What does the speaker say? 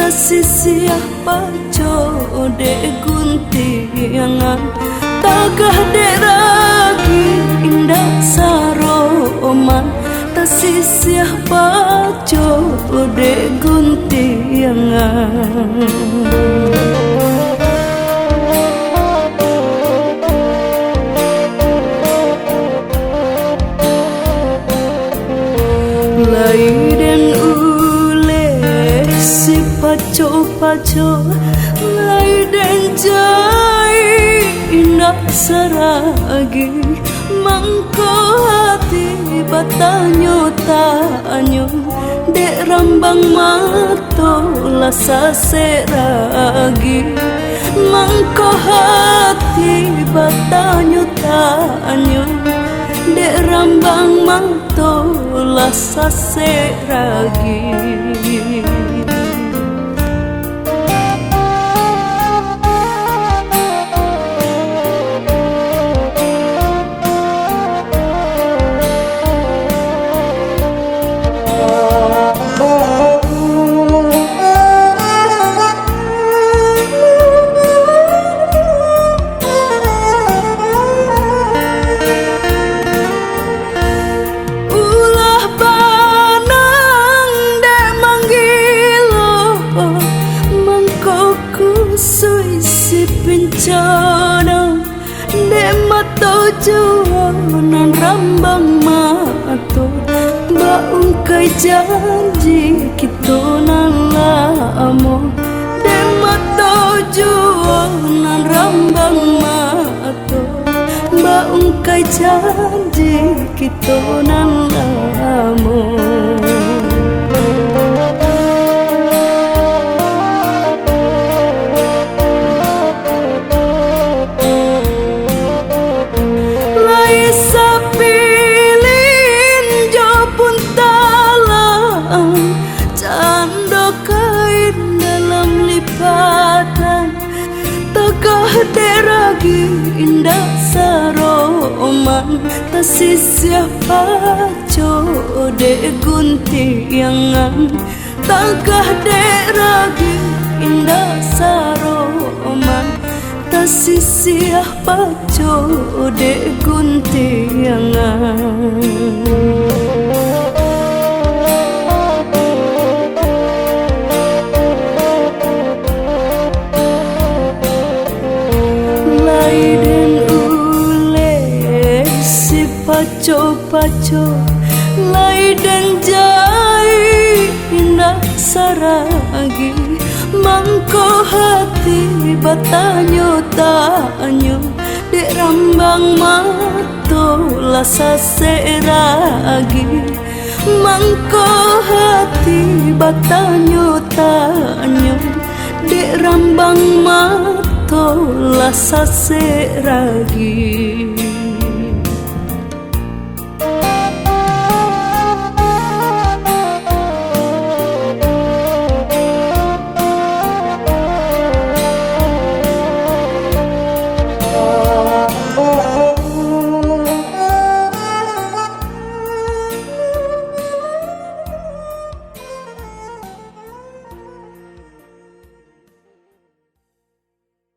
tasisiah paco de guntiangan tagah de ragi indah saroman tasisiah paco de guntiangan. Laiden ule si paco-paco laiden jai indah saragi mangko hati batanyo tanyo dek rambang mato lasa seragi mangko hati batanyo tanyo dek rambang mato lasa seragi. Bencana dek mato juanan rambang mato baung kai janji kita nan lamo dek mato juanan rambang mato baung kai janji kita nan lamo. Deragi indah saroman tasisiah paco de guntiangan tagah deragi indah saroman tasisiah paco de guntiangan. Paco-paco laiden jai indah saragi mangko hati batanyo tanyo dek rambang mato lasa seragi mangko hati batanyo tanyo dek rambang mato lasa seragi.